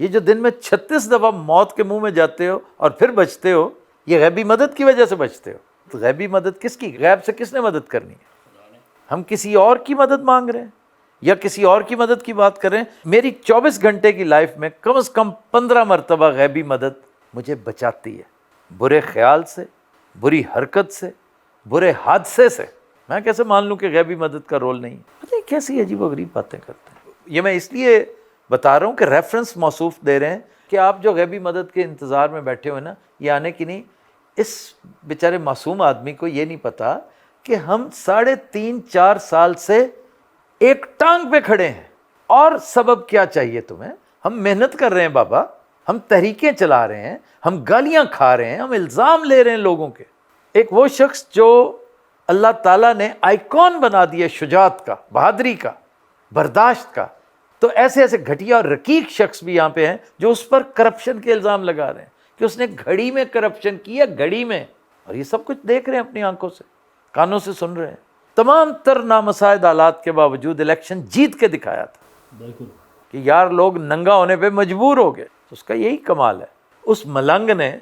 یہ جو دن میں 36 دفعہ موت کے منہ میں جاتے ہو اور پھر بچتے ہو، یہ غیبی مدد کی وجہ سے بچتے ہو. تو غیبی مدد کس کی؟ غیب سے کس نے مدد کرنی ہے؟ ہم کسی اور کی مدد مانگ رہے ہیں یا کسی اور کی مدد کی بات کر رہے ہیں. میری 24 گھنٹے کی لائف میں کم از کم 15 مرتبہ غیبی مدد مجھے بچاتی ہے، برے خیال سے، بری حرکت سے، برے حادثے سے. میں کیسے مان لوں کہ غیبی مدد کا رول نہیں؟ پتہ کیسی عجیب و غریب باتیں کرتے ہیں. یہ میں اس لیے بتا رہا ہوں کہ ریفرنس موصوف دے رہے ہیں کہ آپ جو غیبی مدد کے انتظار میں بیٹھے ہوئے نا، یہ آنے کی نہیں. اس بیچارے معصوم آدمی کو یہ نہیں پتا کہ ہم 3.5-4 سال سے ایک ٹانگ پہ کھڑے ہیں. اور سبب کیا چاہیے تمہیں؟ ہم محنت کر رہے ہیں بابا، ہم تحریکیں چلا رہے ہیں، ہم گالیاں کھا رہے ہیں، ہم الزام لے رہے ہیں لوگوں کے. ایک وہ شخص جو اللہ تعالیٰ نے آئیکن بنا دیا شجاعت کا، بہادری کا، برداشت کا، تو ایسے ایسے گھٹیا اور رقیق شخص بھی یہاں پہ ہیں جو اس پر کرپشن کے الزام لگا رہے ہیں کہ اس نے گھڑی میں کرپشن کیا، گھڑی میں. اور یہ سب کچھ دیکھ رہے ہیں اپنی آنکھوں سے، کانوں سے سن رہے ہیں. تمام تر نامساعد حالات کے باوجود الیکشن جیت کے دکھایا تھا. بالکل کہ یار لوگ ننگا ہونے پہ مجبور ہو گئے. اس کا یہی کمال ہے. اس ملنگ نے،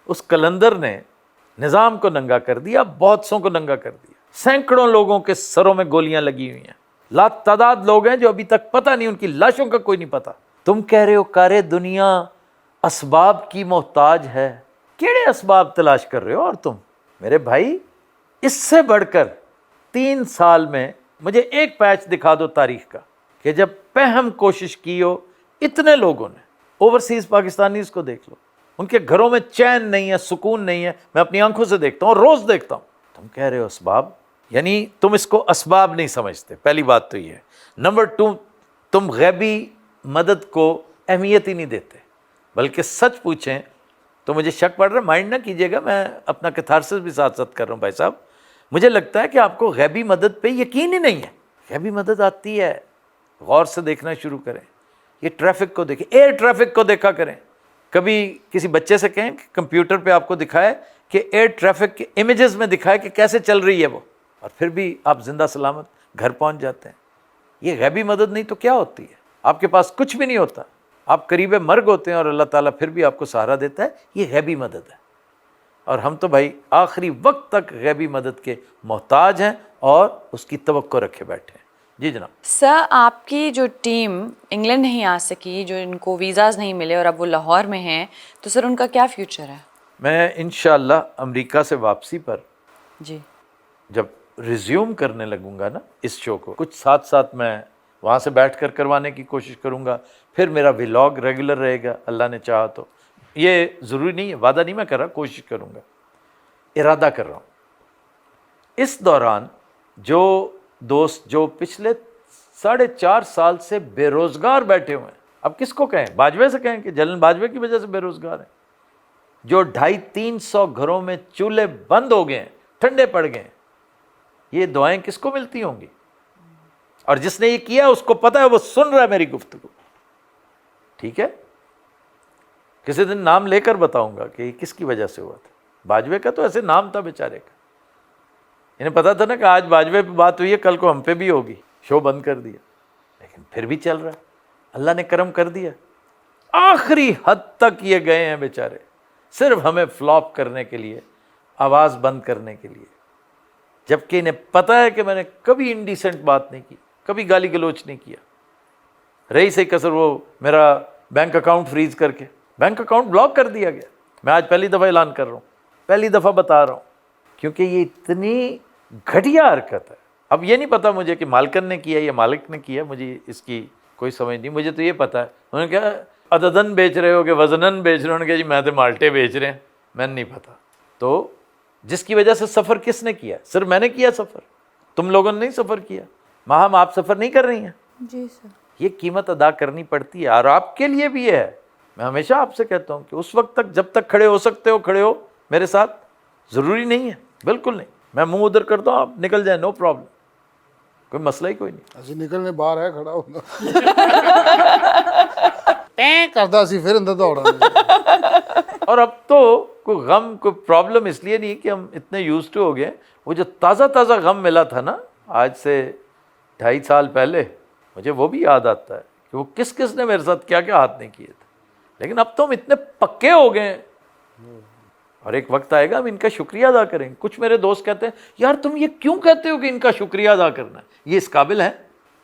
اس کلندر نے نظام کو ننگا کر دیا، بہت سوں کو ننگا کر دیا. سینکڑوں لوگوں کے سروں میں گولیاں لگی ہوئی ہیں. لا تعداد لوگ ہیں جو ابھی تک پتہ نہیں، ان کی لاشوں کا کوئی نہیں پتہ. تم کہہ رہے ہو کارے دنیا اسباب کی محتاج ہے. کیڑے اسباب تلاش کر رہے ہو؟ اور تم میرے بھائی، اس سے بڑھ کر 3 سال میں مجھے ایک پیچ دکھا دو تاریخ کا کہ جب پہم کوشش کی ہو اتنے لوگوں نے. اوورسیز پاکستانیز کو دیکھ لو، ان کے گھروں میں چین نہیں ہے، سکون نہیں ہے. میں اپنی آنکھوں سے دیکھتا ہوں، روز دیکھتا ہوں. تم کہہ رہے ہو اسباب، یعنی تم اس کو اسباب نہیں سمجھتے. پہلی بات تو یہ ہے. نمبر 2، تم غیبی مدد کو اہمیت ہی نہیں دیتے، بلکہ سچ پوچھیں تو مجھے شک پڑ رہا ہے، مائنڈ نہ کیجیے گا، میں اپنا کتھارسس بھی ساتھ ساتھ کر رہا ہوں بھائی صاحب. مجھے لگتا ہے کہ آپ کو غیبی مدد پہ یقین ہی نہیں ہے. غیبی مدد آتی ہے، غور سے دیکھنا شروع کریں. یہ ٹریفک کو دیکھیں، ایئر ٹریفک کو دیکھا کریں. کبھی کسی بچے سے کہیں کہ کمپیوٹر پہ آپ کو دکھائے کہ ایئر ٹریفک کے امیجز میں دکھائے کہ کیسے چل رہی ہے وہ، اور پھر بھی آپ زندہ سلامت گھر پہنچ جاتے ہیں. یہ غیبی مدد نہیں تو کیا ہوتی ہے؟ آپ کے پاس کچھ بھی نہیں ہوتا، آپ قریب مرگ ہوتے ہیں اور اللہ تعالیٰ پھر بھی آپ کو سہارا دیتا ہے. یہ غیبی مدد ہے. اور ہم تو بھائی آخری وقت تک غیبی مدد کے محتاج ہیں اور اس کی توقع رکھے بیٹھے ہیں. جی جناب. سر، آپ کی جو ٹیم انگلینڈ نہیں آ سکی، جو ان کو ویزاز نہیں ملے اور اب وہ لاہور میں ہیں، تو سر ان کا کیا فیوچر ہے؟ میں انشاءاللہ امریکہ سے واپسی پر جی جب ریزیوم کرنے لگوں گا نا اس شو کو، کچھ ساتھ ساتھ میں وہاں سے بیٹھ کر کروانے کی کوشش کروں گا. پھر میرا ولاگ ریگولر رہے گا اللہ نے چاہا تو. یہ ضروری نہیں ہے، وعدہ نہیں میں کر رہا، کوشش کروں گا، ارادہ کر رہا ہوں. اس دوران جو دوست جو پچھلے 4.5 سال سے بے روزگار بیٹھے ہوئے ہیں، اب کس کو کہیں؟ باجوے سے کہیں کہ جلن باجوے کی وجہ سے بے روزگار ہیں. جو 250-300 گھروں میں چولہے بند ہو گئے ہیں، ٹھنڈے پڑ گئے ہیں، یہ دعائیں کس کو ملتی ہوں گی؟ اور جس نے یہ کیا اس کو پتہ ہے، وہ سن رہا ہے میری گفتگو. ٹھیک ہے، کسی دن نام لے کر بتاؤں گا کہ یہ کس کی وجہ سے ہوا تھا. باجوے کا تو ایسے نام تھا بیچارے کا، انہیں پتا تھا نا کہ آج باجوے پہ بات ہوئی ہے، کل کو ہم پہ بھی ہوگی. شو بند کر دیا، لیکن پھر بھی چل رہا ہے. اللہ نے کرم کر دیا، آخری حد تک یہ گئے ہیں بیچارے، صرف ہمیں فلاپ کرنے کے لیے، آواز بند کرنے کے لیے. جبکہ انہیں پتہ ہے کہ میں نے کبھی انڈیسنٹ بات نہیں کی، کبھی گالی گلوچ نہیں کیا. رہی سے کسر وہ میرا بینک اکاؤنٹ فریز کر کے، بینک اکاؤنٹ بلاک کر دیا گیا. میں آج پہلی دفعہ اعلان کر رہا ہوں، پہلی دفعہ بتا رہا ہوں، کیونکہ یہ اتنی گھٹیا حرکت ہے. اب یہ نہیں پتا مجھے کہ مالکن نے کیا یا مالک نے کیا، مجھے اس کی کوئی سمجھ نہیں. مجھے تو یہ پتا ہے انہوں نے کہا عددن بیچ رہے ہو کہ وزنن بیچ رہے ہو. انہوں نے کہا جی میں تو مالٹے بیچ رہے ہیں، میں نہیں پتا. تو جس کی وجہ سے سفر کس نے کیا؟ صرف میں نے کیا سفر، تم لوگوں نے نہیں سفر کیا. ماہم آپ سفر نہیں کر رہی ہیں. جی سر. یہ قیمت ادا کرنی پڑتی ہے، اور آپ کے لیے بھی یہ ہے. میں ہمیشہ آپ سے کہتا ہوں کہ اس وقت تک جب تک کھڑے ہو سکتے ہو کھڑے ہو میرے ساتھ. ضروری نہیں ہے، بالکل نہیں. میں منہ ادھر کرتا ہوں، آپ نکل جائیں، نو پرابلم، کوئی مسئلہ ہی کوئی نہیں. ਅਸੀਂ ਨਿਕਲਨੇ ਬਾਹਰ ਹੈ ਖੜਾ ਹੁੰਦਾ ਟੈਂ ਕਰਦਾ ਸੀ ਫਿਰ ਅੰਦਰ ਦੌੜਾਂ. اور اب تو کوئی غم کوئی پرابلم اس لیے نہیں کہ ہم اتنے یوز ٹو ہو گئے. وہ جو تازہ تازہ غم ملا تھا نا آج سے 2.5 سال پہلے، مجھے وہ بھی یاد آتا ہے کہ وہ کس کس نے میرے ساتھ کیا کیا ہاتھ نہیں کیے تھے. لیکن اب تو ہم اتنے پکے ہو گئے ہیں اور ایک وقت آئے گا ہم ان کا شکریہ ادا کریں گے. کچھ میرے دوست کہتے ہیں یار تم یہ کیوں کہتے ہو کہ ان کا شکریہ ادا کرنا ہے, یہ اس قابل ہے؟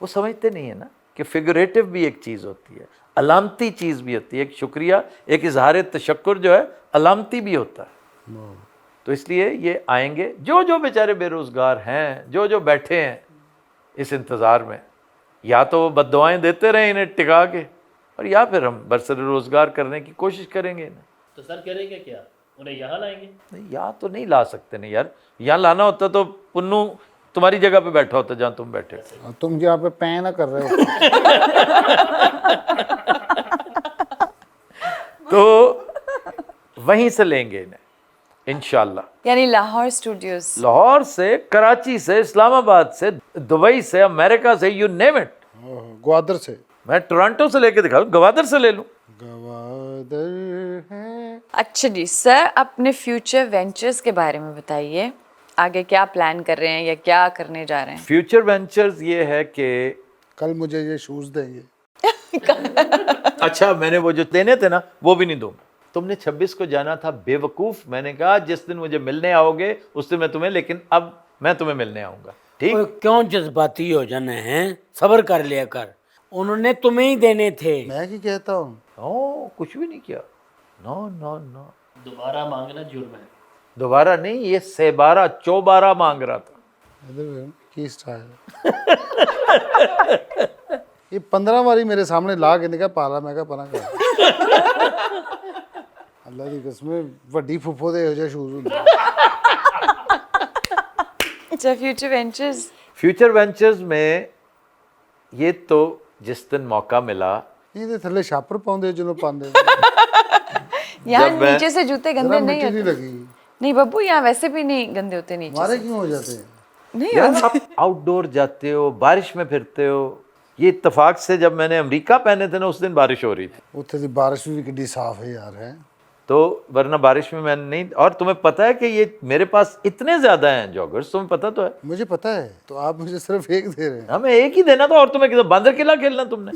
وہ سمجھتے نہیں ہے نا کہ فگریٹو بھی ایک چیز ہوتی ہے, علامتی چیز بھی ہوتی ہے. ایک شکریہ, ایک اظہار تشکر جو ہے علامتی بھی ہوتا ہے. تو اس لیے یہ آئیں گے جو بیچارے بے روزگار ہیں, جو بیٹھے ہیں اس انتظار میں, یا تو وہ بد دعائیں دیتے رہیں انہیں ٹکا کے, اور یا پھر ہم برسر روزگار کرنے کی کوشش کریں گے انہیں. تو سر کریں گے کیا, انہیں یہاں لائیں گے؟ نہیں, یہاں تو نہیں لا سکتے. نہیں یار, یہاں لانا ہوتا تو پنو تمہاری جگہ پہ بیٹھا ہوتا جہاں تم بیٹھے ہو. تم یہاں پہ پین نہ کر رہے ہو. تو وہیں سے لیں گے انہیں انشاءاللہ. یعنی لاہور اسٹوڈیوز. لاہور سے, کراچی سے, اسلام آباد سے, دبئی سے, امریکہ سے, یو نیم اٹ. گوادر سے, میں ٹورانٹو سے لے کے دکھا دوں, گوادر سے لے لوں. گوادر ہے. اچھا جی سر, اپنے فیوچر وینچرز کے بارے میں بتائیے, آگے کیا پلان کر رہے ہیں یا کیا کرنے جا رہے ہیں؟ فیوچر وینچرز یہ ہے کہ کل مجھے یہ شوز دیں گے. اچھا, میں نے وہ جو دینے تھے نا وہ بھی نہیں دوں گا. تم نے 26 کو جانا تھا بے وقوف, میں نے کہا جس دن مجھے ملنے آؤ گے اس دن میں تمہیں, لیکن اب میں تمہیں ملنے آؤں گا. ٹھیک, کیوں جذباتی ہو جانا ہے, صبر کر لیا کر, انہوں نے تمہیں ہی دینے تھے. میں کی کہتا ہوں, کچھ بھی نہیں کیا. نو نو نو, دوبارہ مانگنا جرم ہے. دوبارہ نہیں, یہ 12 مانگ رہا تھا. ادھر کی سٹائل. یہ 15 باری میرے سامنے لا کے نکا پالا, میں کہا پنا کر. اللہ کی قسم, وڈی پھپھو دے ہو جائے شوز ہوندے. اچھا, فیوچر وینچرز. فیوچر وینچرز میں یہ تو جس دن موقع ملا, یہ تھلے شاپر پاؤندے جنوں پاندے. یہاں نیچے سے جوتے گندے نہیں مٹی نہیں ہوتے. لگی. نہیں ببو, یہاں ویسے بھی نہیں گندے ہوتے نیچے مارے سے. کیوں ہو جاتے ہیں؟ نہیں یار آپ آؤٹ ڈور جاتے ہو, بارش میں پھرتے ہو. یہ اتفاق سے جب میں نے امریکہ پہنے تھے نا اس دن بارش ہو رہی تھی, اتنے دی بارش بھی کڈی صاف ہے یار. ہے تو ورنہ بارش میں نے نہیں. اور تمہیں پتہ ہے کہ یہ میرے پاس اتنے زیادہ ہیں جاگرز, تمہیں پتہ تو ہے. مجھے پتا ہے, تو آپ مجھے صرف ایک دے رہے ہیں. ہمیں ایک ہی دینا تھا, اور تمہیں باندر قلعہ کھیلنا تم نے.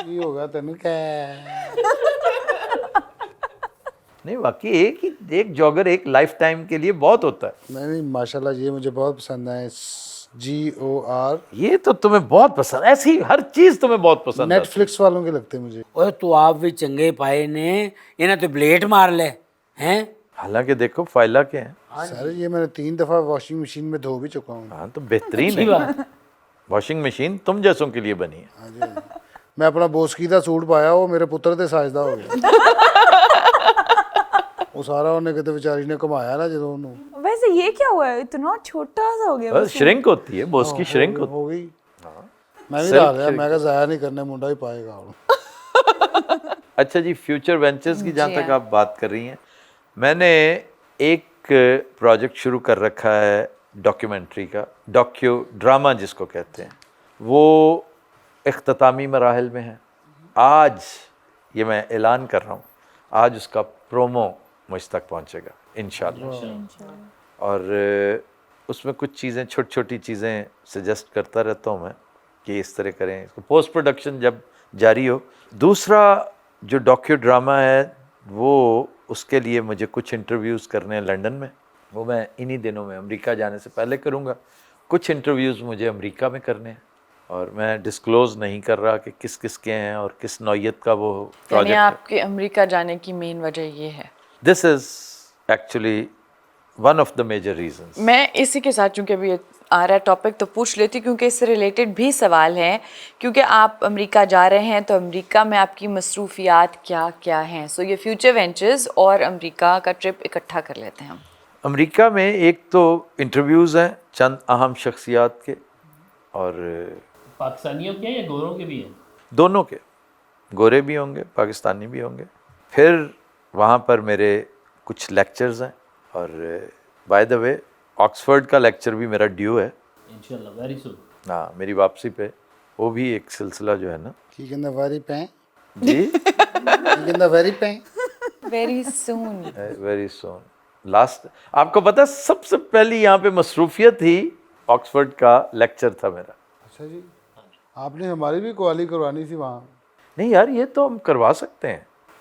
یہ ہوگا تینوں کیا. نہیں واقعی ایک جاگر ایک لائف ٹائم کے لیے بہت ہوتا ہے. نہیں ماشاءاللہ, یہ مجھے بہت پسند ہے. GOR یہ تو تمہیں بہت پسند, ایسی ہر چیز تمہیں بہت پسند ہے. نیٹ فلکس والوں کے لگتے ہیں مجھے. اوے تو آپ بھی چنگے پائے نے, انہیں تو بلیٹ مار لے ہیں. حالانکہ دیکھو فائلہ کے ہیں. سر یہ میں نے 3 دفعہ واشنگ مشین میں دھو بھی چکا ہوں. ہاں تو بہترین ہے. واشنگ مشین تم جیسوں کے لیے بنی ہے. ہاں جی. میں اپنا بوسکی دا سوٹ پایا, وہ میرے پتر دے ساجدہ ہو گیا. وہ سارا انہیں کہتے بیچاری نے کمایا نا جدوں انہوں. ویسے یہ کیا ہوا ہے, اتنا چھوٹا سا ہو گیا. بس شرنک ہوتی ہے, بوس کی شرنک ہوتی ہو گئی. میں بھی ڈال رہا, میں کہا ضائع نہیں کرنے, منڈا ہی پائے گا. ہے. اچھا جی, فیوچر وینچرز کی جہاں تک آپ بات کر رہی ہیں, میں نے ایک پروجیکٹ شروع کر رکھا ہے ڈاکیومنٹری کا, ڈاکیو ڈرامہ جس کو کہتے ہیں. وہ اختتامی مراحل میں ہے. آج یہ میں اعلان کر رہا ہوں, آج اس کا پرومو مجھ تک پہنچے گا انشاءاللہ. اور اس میں کچھ چیزیں, چھوٹی چھوٹی چیزیں سجیسٹ کرتا رہتا ہوں میں کہ اس طرح کریں. اس کو پوسٹ پروڈکشن جب جاری ہو. دوسرا جو ڈاکیو ڈرامہ ہے وہ, اس کے لیے مجھے کچھ انٹرویوز کرنے ہیں لنڈن میں. وہ میں انہی دنوں میں امریکہ جانے سے پہلے کروں گا. کچھ انٹرویوز مجھے امریکہ میں کرنے ہیں, اور میں ڈسکلوز نہیں کر رہا کہ کس کس کے ہیں اور کس نوعیت کا وہ یعنی پروجیکٹ ہے. آپ کے امریکہ جانے کی مین وجہ یہ ہے. This is actually one of the major reasons. میں اسی کے ساتھ, چونکہ ابھی آ رہا ہے ٹاپک, تو پوچھ لیتی کیونکہ اس سے ریلیٹڈ بھی سوال ہیں. کیونکہ آپ امریکہ جا رہے ہیں, تو امریکہ میں آپ کی مصروفیات کیا کیا ہیں؟ سو یہ فیوچر وینچرز اور امریکہ کا ٹرپ اکٹھا کر لیتے ہیں ہم. امریکہ میں ایک تو انٹرویوز ہیں چند اہم شخصیات کے, اور پاکستانیوں کے یا گوروں کے بھی ہیں؟ دونوں کے, گورے بھی ہوں گے, پاکستانی بھی ہوں گے. پھر وہاں پر میرے کچھ لیکچرز ہیں, اور بائی دا وے آکسفورڈ کا لیکچر بھی میرا ڈیو ہے انشاءاللہ ویری سون. ہاں, میری واپسی پہ. وہ بھی ایک سلسلہ جو ہے نا. کی کہندا ویری پیں, جی کی کہندا ویری پیں. Very soon. Very soon. Last آپ کو پتہ سب سے پہلی یہاں پہ مصروفیت ہی آکسفورڈ کا لیکچر تھا میرا. اچھا جی, آپ نے ہماری بھی کوالی کروانی تھی وہاں. نہیں یار یہ تو ہم کروا سکتے ہیں,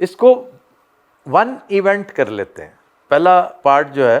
اس کو 1 ایونٹ کر لیتے ہیں. پہلا پارٹ جو ہے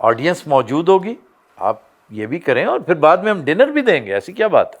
آڈینس موجود ہوگی, آپ یہ بھی کریں اور پھر بعد میں ہم ڈنر بھی دیں گے, ایسی کیا بات ہے.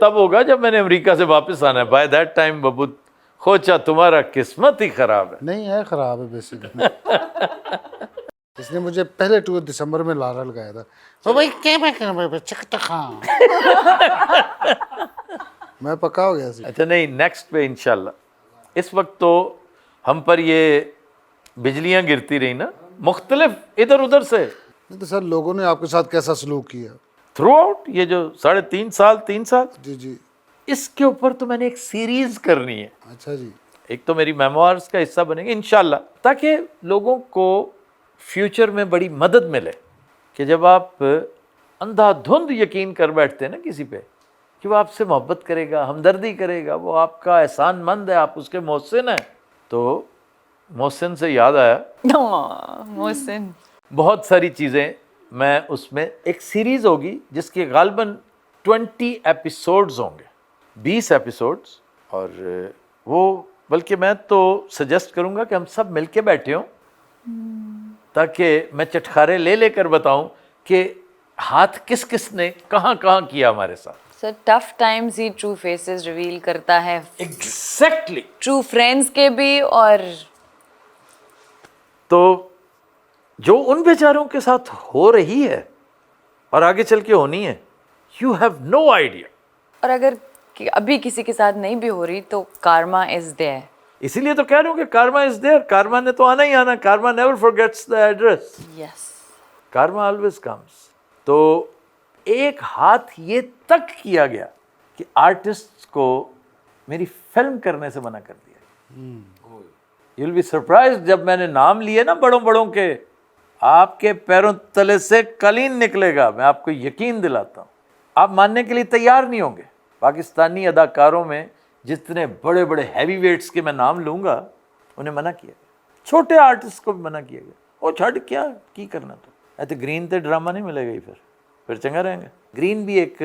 تب ہوگا جب میں نے امریکہ سے واپس آنا ہے. بائی دیٹ ٹائم ببو خوچا تمہارا قسمت ہی خراب ہے. نہیں ہے, خراب ہے بیسیکلی. اس نے مجھے پہلے 2 دسمبر میں لارا لگایا تھا, تو بھائی کیا میں کروں چکتا خاں, میں پکا ہو گیا سی. اچھا نہیں, نیکسٹ پہ انشاءاللہ. اس وقت تو ہم پر یہ بجلیاں گرتی رہی نا مختلف ادھر ادھر سے. نہیں تو سر لوگوں نے آپ کے ساتھ کیسا سلوک کیا؟ تھرو آؤٹ یہ جو 3.5 سال 3 سال, جی جی. اس کے اوپر تو میں نے ایک سیریز کرنی ہے. اچھا جی. ایک تو میری میموارز کا حصہ بنے گا انشاءاللہ, تاکہ لوگوں کو فیوچر میں بڑی مدد ملے. کہ جب آپ اندھا دھند یقین کر بیٹھتے ہیں نا کسی پہ کہ وہ آپ سے محبت کرے گا, ہمدردی کرے گا, وہ آپ کا احسان مند ہے, آپ اس کے محسن ہیں, تو محسن سے یاد آیا محسن. بہت ساری چیزیں میں اس میں, ایک سیریز ہوگی جس کے غالباً 20 ایپیسوڈز ہوں گے, 20 ایپیسوڈز. اور وہ بلکہ میں تو سجیسٹ کروں گا کہ ہم سب مل کے بیٹھے ہوں, تاکہ میں چٹخارے لے لے کر بتاؤں کہ ہاتھ کس کس نے کہاں کہاں کیا ہمارے ساتھ. سر ٹف ٹائمز ہی ٹرو فیسز ریویل کرتا ہے, ایگزیکٹلی. ٹرو فرینڈز کے بھی اور تو جو ان بیچاروں کے ساتھ ہو رہی ہے اور آگے چل کے ہونی ہے, یو ہیو نو آئیڈیا. اور اگر ابھی کسی کے ساتھ نہیں بھی ہو رہی تو کارما از دیئر. اسی لیے تو کہہ رہا ہوں کہ کارما از دیئر. کارما نے تو آنا ہی آنا. Karma never forgets the address. Yes. Karma always comes. تو ایک ہاتھ یہ تک کیا گیا کہ آرٹسٹ کو میری فلم کرنے سے منع کر دیا. یو ول بی سرپرائزڈ جب میں نے نام لیے نا بڑوں بڑوں کے, آپ کے پیروں تلے سے قلین نکلے گا, میں آپ کو یقین دلاتا ہوں. آپ ماننے کے لیے تیار نہیں ہوں گے. پاکستانی اداکاروں میں جتنے بڑے بڑے ہیوی ویٹس کے میں نام لوں گا, انہیں منع کیا گیا. چھوٹے آرٹسٹ کو بھی منع کیا گیا. وہ چھڑ کیا کی کرنا تو ایسے گرین تے ڈرامہ نہیں ملے گا ہی, پھر چنگا رہیں گے. گرین بھی ایک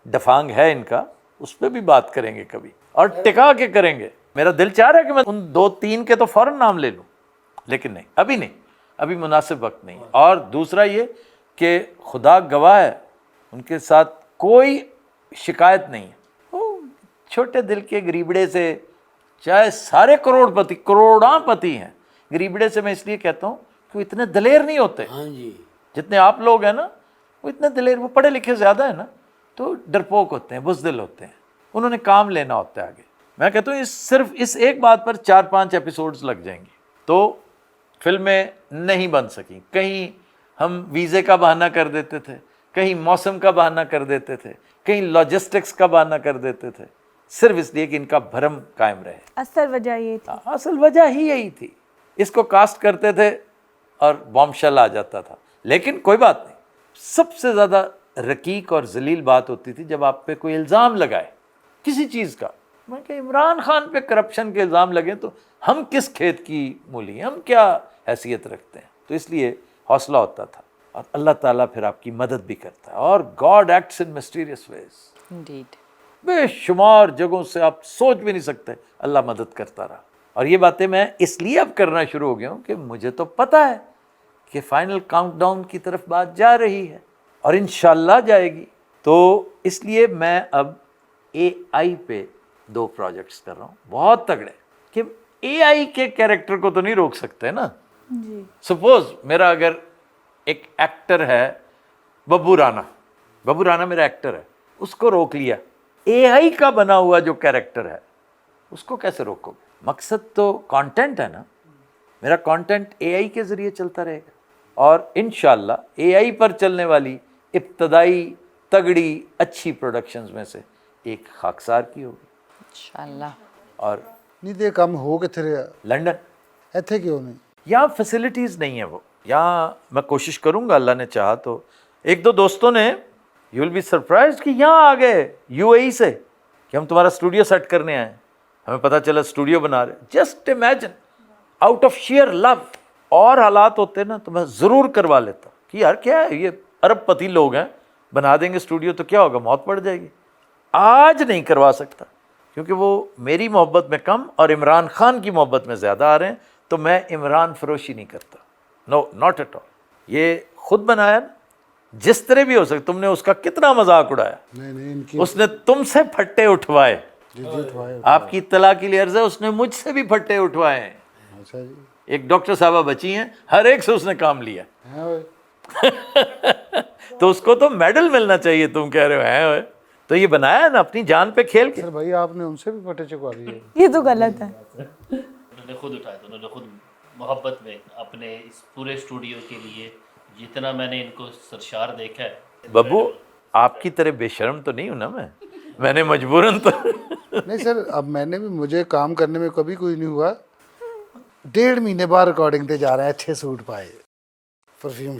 ڈفانگ ہے ان کا, اس پہ بھی بات کریں گے کبھی, اور ٹکا کے کریں گے. میرا دل چاہ رہا ہے کہ میں ان 2-3 کے تو فوراً نام لے لوں, لیکن نہیں, ابھی نہیں, ابھی مناسب وقت نہیں. اور دوسرا یہ کہ خدا گواہ ہے ان کے ساتھ کوئی شکایت نہیں ہے. وہ چھوٹے دل کے گریبڑے سے, چاہے سارے کروڑاں پتی ہیں, گریبڑے سے میں اس لیے کہتا ہوں کہ وہ اتنے دلیر نہیں ہوتے ہاں جی, جتنے آپ لوگ ہیں نا. وہ اتنے دلیر, وہ پڑھے لکھے زیادہ ہیں نا, تو ڈرپوک ہوتے ہیں, بزدل ہوتے ہیں, انہوں نے کام لینا ہوتا ہے آگے. میں کہتا ہوں صرف اس ایک بات پر 4-5 ایپیسوڈز لگ جائیں گے تو فلمیں نہیں بن سکیں. کہیں ہم ویزے کا بہانہ کر دیتے تھے, کہیں موسم کا بہانہ کر دیتے تھے, کہیں لاجسٹکس کا بہانہ کر دیتے تھے, صرف اس لیے کہ ان کا بھرم قائم رہے. اصل وجہ یہ تھی. اصل وجہ ہی یہی تھی. اس کو کاسٹ کرتے تھے اور بام شل آ جاتا تھا. لیکن کوئی بات نہیں, سب سے زیادہ رقیق اور ذلیل بات ہوتی تھی جب آپ پہ کوئی الزام لگائے کسی چیز کا. میں کہ عمران خان پہ کرپشن کے الزام لگے تو ہم کس کھیت کی مولی ہیں, ہم کیا حیثیت رکھتے ہیں. تو اس لیے حوصلہ ہوتا تھا, اور اللہ تعالیٰ پھر آپ کی مدد بھی کرتا ہے. اور God acts in mysterious ways. Indeed. بے شمار جگہوں سے آپ سوچ بھی نہیں سکتے اللہ مدد کرتا رہا. اور یہ باتیں میں اس لیے اب کرنا شروع ہو گیا ہوں کہ مجھے تو پتہ ہے کہ فائنل کاؤنٹ ڈاؤن کی طرف بات جا رہی ہے, اور انشاءاللہ جائے گی. تو اس لیے میں اب اے آئی پہ 2 پروجیکٹس کر رہا ہوں بہت تگڑے, کہ اے آئی کے کیریکٹر کو تو نہیں روک سکتے نا. جی. سپوز میرا اگر ایک ایکٹر ہے ببو رانا میرا ایکٹر ہے, اس کو روک لیا. اے آئی کا بنا ہوا جو کیریکٹر ہے اس کو کیسے روکو گے؟ مقصد تو کانٹینٹ ہے نا. میرا کانٹینٹ اے آئی کے ذریعے چلتا رہے گا, اور انشاءاللہ اے آئی پر چلنے والی ابتدائی تگڑی اچھی پروڈکشنز میں سے ایک خاکسار کی ہوگی انشاءاللہ. اور نہیں دے کم ہو کتنے رہا لنڈن. ایتھے کیوں نہیں؟ یہاں فیسلٹیز نہیں ہیں. وہ یہاں میں کوشش کروں گا اللہ نے چاہا تو. 1-2 دوستوں نے, یو ول بی سرپرائزڈ کہ یہاں آ گئے یو اے ای سے کہ ہم تمہارا اسٹوڈیو سیٹ کرنے آئے. ہمیں پتہ چلا اسٹوڈیو بنا رہے. Just imagine, out of sheer love. اور حالات ہوتے نا تو میں ضرور کروا لیتا, کہ یار کیا ہے یہ ارب پتی لوگ ہیں, بنا دیں گے اسٹوڈیو تو کیا ہوگا, موت پڑ جائے گی. آج نہیں کروا سکتا کیونکہ وہ میری محبت میں کم اور عمران خان کی محبت میں زیادہ آ رہے ہیں, تو میں عمران فروشی نہیں کرتا. نو ناٹ ایٹ آل. یہ خود بنایا نا, جس طرح بھی ہو سکے. تم نے اس کا کتنا مذاق اڑایا, نہیں ان کی اس نے تم سے پھٹے اٹھوائے. جی اٹھوائے. آپ کی اطلاع کے لیے عرض ہے, اس نے مجھ سے بھی پھٹے اٹھوائے ہیں. اچھا جی. ایک ڈاکٹر صاحبہ بچی ہیں, ہر ایک سے اس نے کام لیا. ہیں اوئے. تو اس کو تو میڈل ملنا چاہیے. تم کہہ رہے ہو ہیں اوئے, تو یہ بنایا ہے نا اپنی جان پہ کھیل کے. سر بھائی آپ نے ان سے بھی پھٹے چکوا لیے. یہ تو غلط ہے. انہوں نے خود اٹھایا تھا, انہوں نے خود محبت میں اپنے اس پورے اسٹوڈیو کے لیے جتنا میں نے ان کو سرشار دیکھا ہے. ببو آپ کی طرح بے شرم تو نہیں ہوں نا میں نے مجبوراً تو نہیں سر, اب میں نے بھی, مجھے کام کرنے میں کبھی کوئی نہیں ہوا. 1.5 مہینے بعد ریکارڈنگ تے جا رہے ہیں, اچھے سوٹ پائے, پرفیوم,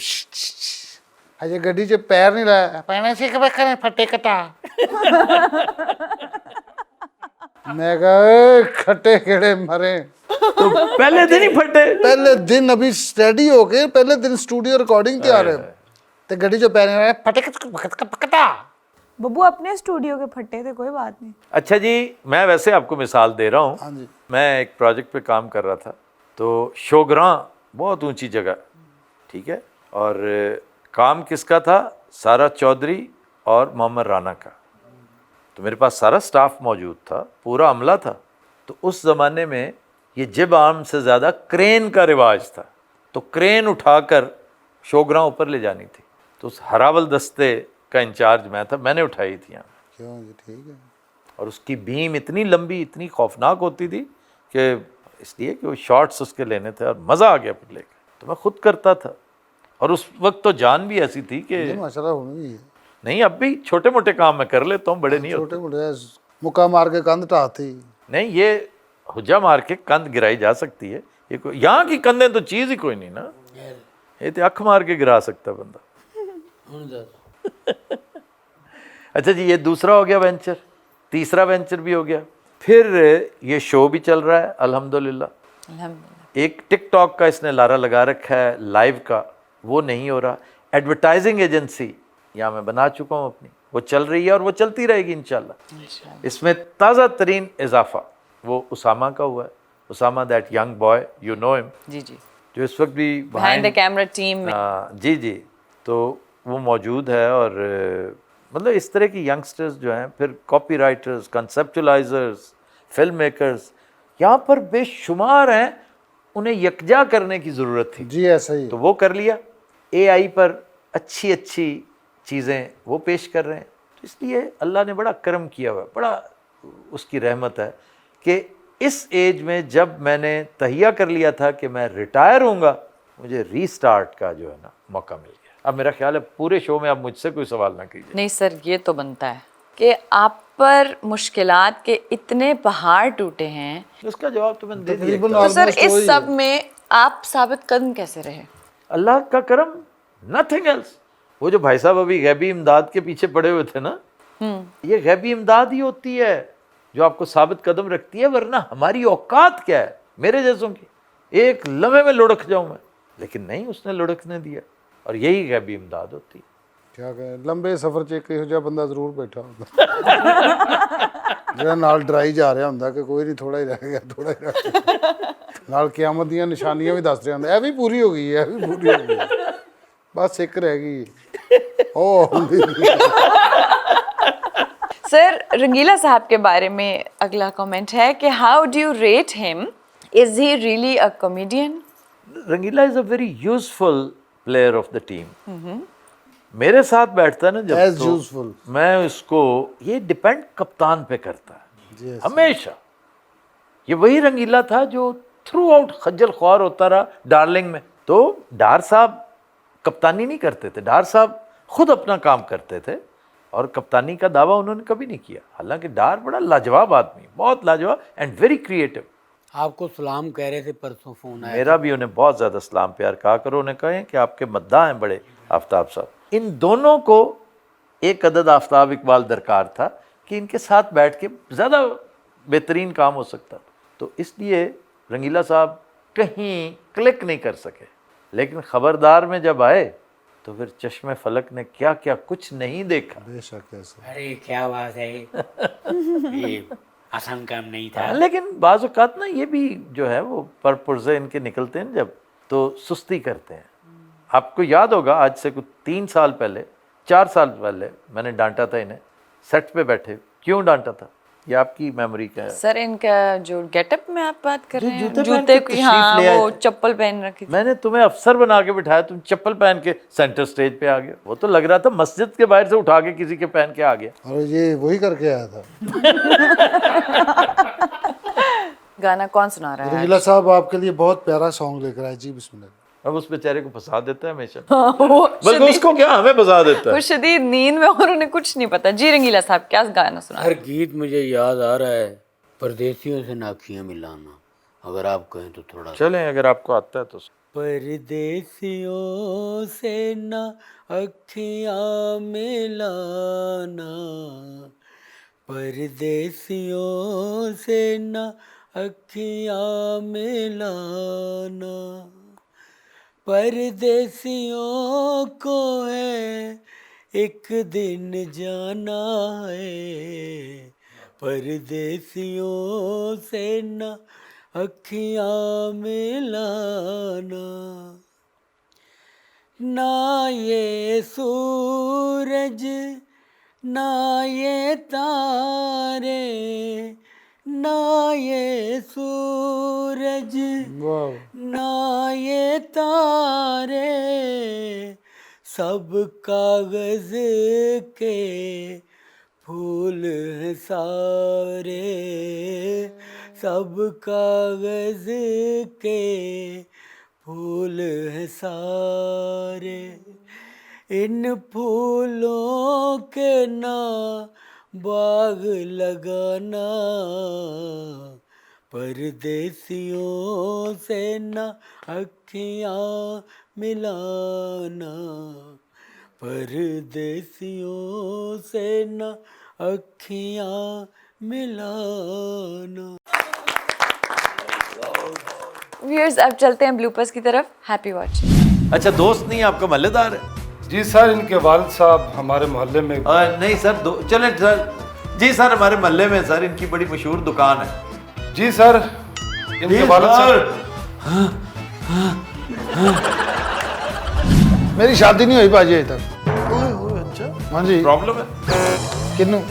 ہجے گڈی 'چ پیر نہیں لایا, پینے سے کہ کریں پھٹے کٹا. میں کہا اے کھٹے کیڑے مرے. تو پہلے دن ہی پھٹے. پہلے دن ابھی اسٹڈی ہو کے پہلے دن اسٹوڈیو ریکارڈنگ تے آ رہے تے گڈی 'چ پیر نہیں لایا, پھٹے کٹا. ببو اپنے اسٹوڈیو کے پھٹے تھے, کوئی بات نہیں. اچھا جی, میں ویسے آپ کو مثال دے رہا ہوں. ہاں جی. میں ایک پروجیکٹ پہ کام کر رہا تھا, تو شوگراں بہت اونچی جگہ, ٹھیک ہے, اور کام کس کا تھا, سارا چودھری اور محمد رانا کا. تو میرے پاس سارا سٹاف موجود تھا, پورا عملہ تھا. تو اس زمانے میں یہ جب عام سے زیادہ کرین کا رواج تھا, تو کرین اٹھا کر شوگراں اوپر لے جانی تھی. تو اس ہراول دستے کا انچارج میں تھا, میں نے اٹھائی تھی. کیوں جی, ٹھیک ہے. اور اس کی بیم اتنی لمبی, اتنی خوفناک ہوتی تھی کہ اس لیے کہ وہ شارٹس اس کے لینے تھے, اور مزہ آ گیا پھر لے کے. تو میں خود کرتا تھا, اور اس وقت تو جان بھی ایسی تھی کہ ماشاء اللہ ہونا بھی ہے. نہیں, اب بھی چھوٹے موٹے کام میں کر لیتا ہوں, بڑے نہیں ہوتے. چھوٹے موٹے مکہ مار کے کندھ ٹھاتی. نہیں, یہ حجا مار کے کند گرائی جا سکتی ہے. یہ کوئی یہاں کی کندیں تو چیز ہی کوئی نہیں نا, یہ تو اکھ مار کے گرا سکتا بندہ. اچھا جی, یہ دوسرا ہو گیا وینچر. تیسرا وینچر بھی ہو گیا. پھر یہ شو بھی چل رہا ہے الحمدللہ. ایک ٹک ٹاک کا اس نے لارا لگا رکھا ہے لائیو کا, وہ نہیں ہو رہا. ایڈورٹائزنگ ایجنسی یہاں میں بنا چکا ہوں اپنی, وہ چل رہی ہے اور وہ چلتی رہے گی انشاءاللہ. اس میں تازہ ترین اضافہ وہ اسامہ کا ہوا ہے. Osama that young boy, you know hmm, جی جی, جو اس وقت بھی بیہائنڈ دا کیمرہ ٹیم میں. جی جی, تو وہ موجود ہے. اور مطلب اس طرح کی ینگسٹرز جو ہیں, پھر کاپی رائٹرز, کنسیپچولائزرز, فلم میکرز یہاں پر بے شمار ہیں. انہیں یکجا کرنے کی ضرورت تھی. جی ایسا ہی. تو وہ کر لیا. اے آئی پر اچھی اچھی چیزیں وہ پیش کر رہے ہیں. تو اس لیے اللہ نے بڑا کرم کیا ہوا ہے, بڑا اس کی رحمت ہے کہ اس ایج میں جب میں نے تہیہ کر لیا تھا کہ میں ریٹائر ہوں گا, مجھے ری سٹارٹ کا جو ہے نا موقع مل گیا. اب میرا خیال ہے پورے شو میں آپ مجھ سے کوئی سوال نہ کیجیے. نہیں سر, یہ تو بنتا ہے کہ آپ پر مشکلات کے اتنے پہاڑ ٹوٹے ہیں, اس کا جواب تو میں نے دے دیا. تو سر اس سب میں آپ ثابت قدم کیسے رہے؟ اللہ کا کرم, نتھنگ ایلس. وہ جو بھائی صاحب ابھی غیبی امداد کے پیچھے پڑے ہوئے تھے نا, یہ غیبی امداد ہی ہوتی ہے جو آپ کو ثابت قدم رکھتی ہے. ورنہ ہماری اوقات کیا ہے میرے جیسوں کی, ایک لمحے میں لڑک جاؤں میں, لیکن نہیں, اس نے لڑکنے دیا. اور یہی غیبی امداد ہوتی ہے. کیا کہیں, لمبے سفر 'ਚ ਇੱਕ ਇਹੋ ਜਿਹਾ ਬੰਦਾ ਜ਼ਰੂਰ ਬੈਠਾ ਹੁੰਦਾ ਜਿਹੜਾ ਨਾਲ ਡਰਾਈ ਜਾ ਰਿਹਾ ਹੁੰਦਾ ਕਿ ਕੋਈ ਨਹੀਂ, ਥੋੜਾ ਹੀ ਰਹਿ ਗਿਆ, ਥੋੜਾ ਹੀ ਰਹਿ ਗਿਆ. ਨਾਲ ਕਿਆਮਤ ਦੀਆਂ ਨਿਸ਼ਾਨੀਆਂ ਵੀ ਦੱਸ ਰਿਹਾ ਹੁੰਦਾ, ਇਹ ਵੀ ਪੂਰੀ ਹੋ ਗਈ, ਇਹ ਵੀ ਪੂਰੀ ਹੋ ਗਈ, ਬਸ ਇੱਕ ਰਹਿ ਗਈ. سر رنگیلا صاحب کے بارے میں اگلا کامنٹ ہے کہ how do you rate him, is he really a comedian? Rangeela is a very useful player of the team. میرے ساتھ بیٹھتا ہے نا جب, ایز تو یوزفل. میں اس کو, یہ ڈپینڈ کپتان پہ کرتا ہے ہمیشہ. یہ وہی رنگیلا تھا جو تھرو آؤٹ خجل خوار ہوتا رہا ڈارلنگ میں. تو ڈار صاحب کپتانی نہیں کرتے تھے, ڈار صاحب خود اپنا کام کرتے تھے, اور کپتانی کا دعویٰ انہوں نے کبھی نہیں کیا. حالانکہ ڈار بڑا لاجواب آدمی, بہت لاجواب اینڈ ویری کریٹو. آپ کو سلام کہہ رہے تھے پرسوں فون آیا. میرا بھی انہیں بہت زیادہ سلام پیار کہا کرو, انہیں کہیں کہ آپ کے مداح ہیں بڑے آفتاب صاحب. ان دونوں کو ایک عدد آفتاب اقبال درکار تھا کہ ان کے ساتھ بیٹھ کے زیادہ بہترین کام ہو سکتا. تو اس لیے رنگیلا صاحب کہیں کلک نہیں کر سکے, لیکن خبردار میں جب آئے تو پھر چشمے فلک نے کیا کیا کچھ نہیں دیکھا. بے شک ایسا. ارے کیا بات ہے یہ آسان کام نہیں تھا. لیکن بعض اوقات نا یہ بھی جو ہے وہ پر پرزے ان کے نکلتے ہیں جب تو سستی کرتے ہیں. آپ کو یاد ہوگا آج سے کچھ 3 سال پہلے 4 سال پہلے میں نے ڈانٹا تھا انہیں سیٹ پہ بیٹھے. کیوں ڈانٹا تھا یہ آپ کی میموری کا ہے. سر ان کا جو گیٹ اپ میں آپ بات کر رہے ہیں جوتے پہن جوتے کے کی تشریف ہاں لے آئے وہ تھے. چپل پہن رکھی تھی. میں نے تمہیں افسر بنا کے بٹھایا, تم چپل پہن کے سینٹر سٹیج پہ آ گئے. وہ تو لگ رہا تھا مسجد کے باہر سے اٹھا کے کسی کے پہن کے آ گیا. اور یہ وہی کر کے آیا تھا. گانا کون سنا رہا ہے؟ رنگیلا صاحب آپ کے لیے بہت پیارا سانگ لے کر آئے. جی بسم اللہ. اب اس بیچارے کو پھنسا دیتا ہے ہمیشہ. وہ بلکہ اس کو کیا ہمیں پھنسا دیتا وہ ہے. شدید نیند میں اور انہیں کچھ نہیں پتا. جی رنگیلا صاحب کیا گانا سنا؟ ہر گیت مجھے یاد آ رہا ہے پردیسیوں سے ناکیاں ملانا. اگر آپ کہیں تو تھوڑا چلیں اگر آپ کو آتا ہے تو. پردیسیوں سے نہ اکھیاں ملانا, پردیسیوں سے نہ اکھیاں ملانا, پردیسیوں کو ہے ایک دن جانا ہے, پردیسیوں سے نہ اکھیاں ملانا. نہ یہ سورج نہ یہ تارے, نہ یہ سورج واہ. نہ یہ تارے, سب کاغذ کے پھول ہیں سارے, سب کاغذ کے پھول ہیں سارے, ان پھولوں کے نہ باغ لگانا, پردیسیوں سے نہ اکھیاں ملانا, پردیسیوں سے نہ اکھیاں ملانا. ویئرز اب چلتے ہیں بلوپرز کی طرف. Happy watching. اچھا دوست نہیں آپ کا محلے دار ہے؟ جی سر ان کے والد صاحب ہمارے محلے میں. نہیں سر چلیں سر. جی سر ہمارے محلے میں سر ان کی بڑی مشہور دکان ہے. جی سر ان کے والد صاحب. میری شادی نہیں ہوئی باجی ابھی تک. اچھا ہاں جی. پرابلم ہے کنوں